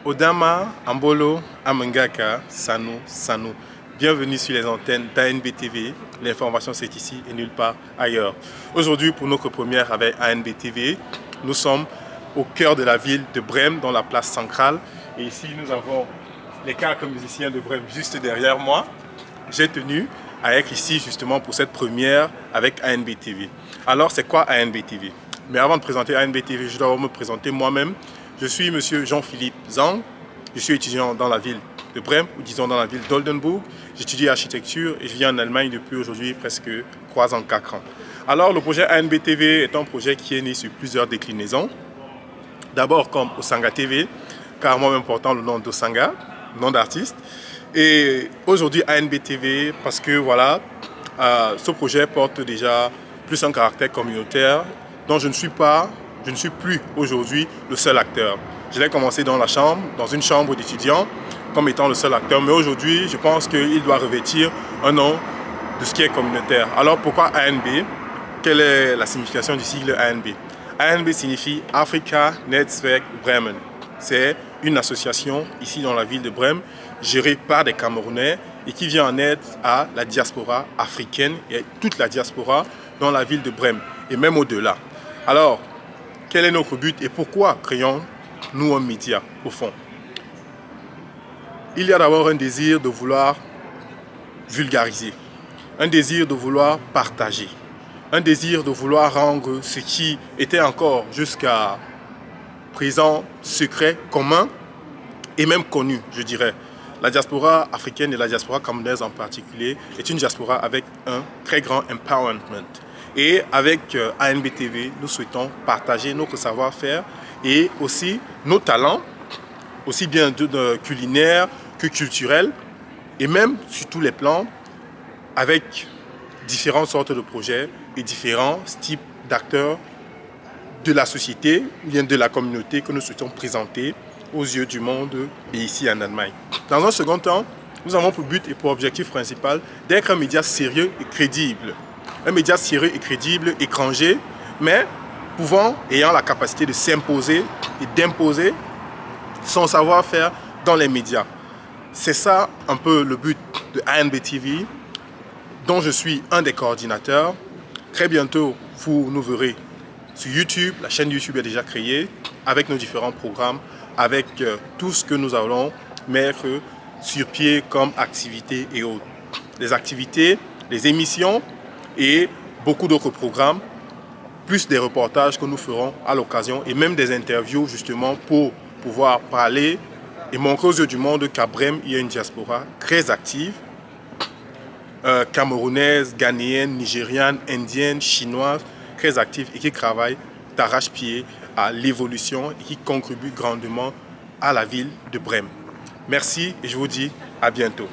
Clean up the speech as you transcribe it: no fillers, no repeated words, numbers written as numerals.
Odama, Ambolo, Amengaka, Sanu. Bienvenue sur les antennes d'ANB TV. L'information c'est ici et nulle part ailleurs. Aujourd'hui, pour notre première avec ANB TV, nous sommes au cœur de la ville de Brême, dans la place centrale. Et ici, nous avons les quelques musiciens de Brême juste derrière moi. J'ai tenu à être ici justement pour cette première avec ANB TV. Alors, c'est quoi ANB TV? Mais avant de présenter ANB TV, je dois me présenter moi-même. Je suis monsieur Jean-Philippe Zang. Je suis étudiant dans la ville de Brême, ou disons dans la ville d'Oldenburg. J'étudie architecture et je vis en Allemagne depuis aujourd'hui presque 3 ans, 4 ans. Alors, le projet ANB TV est un projet qui est né sur plusieurs déclinaisons. D'abord comme Osanga TV, car moi-même portant le nom d'Osanga, nom d'artiste. Et aujourd'hui ANB TV parce que voilà, ce projet porte déjà plus un caractère communautaire dont je ne suis plus aujourd'hui le seul acteur. Je l'ai commencé dans une chambre d'étudiants comme étant le seul acteur, mais aujourd'hui je pense qu'il doit revêtir un nom de ce qui est communautaire. Alors pourquoi ANB? Quelle est la signification du sigle ANB? ANB signifie Afrika Netzwerk Bremen. C'est une association ici dans la ville de Brême, gérée par des Camerounais et qui vient en aide à la diaspora africaine et toute la diaspora dans la ville de Brême et même au-delà. Alors, quel est notre but et pourquoi créons-nous un média au fond? Il y a d'abord un désir de vouloir vulgariser, un désir de vouloir partager, un désir de vouloir rendre ce qui était encore jusqu'à présent secret, commun et même connu, je dirais. La diaspora africaine et la diaspora camerounaise en particulier est une diaspora avec un très grand empowerment. Et avec ANB TV, nous souhaitons partager notre savoir-faire et aussi nos talents, aussi bien culinaires que culturels, et même sur tous les plans, avec différentes sortes de projets et différents types d'acteurs de la société ou bien de la communauté que nous souhaitons présenter aux yeux du monde et ici en Allemagne. Dans un second temps, nous avons pour but et pour objectif principal d'être un média sérieux et crédible. Un média sérieux et crédible, étranger, mais ayant la capacité de s'imposer et d'imposer son savoir-faire dans les médias. C'est ça un peu le but de ANB TV, dont je suis un des coordinateurs. Très bientôt, vous nous verrez sur YouTube. La chaîne YouTube est déjà créée avec nos différents programmes, avec tout ce que nous allons mettre sur pied comme activités et autres. Les activités, les émissions et beaucoup d'autres programmes, plus des reportages que nous ferons à l'occasion et même des interviews justement pour pouvoir parler et montrer aux yeux du monde qu'à Brême, il y a une diaspora très active, camerounaise, ghanéenne, nigériane, indienne, chinoise, très active et qui travaille d'arrache-pied à l'évolution et qui contribue grandement à la ville de Brême. Merci et je vous dis à bientôt.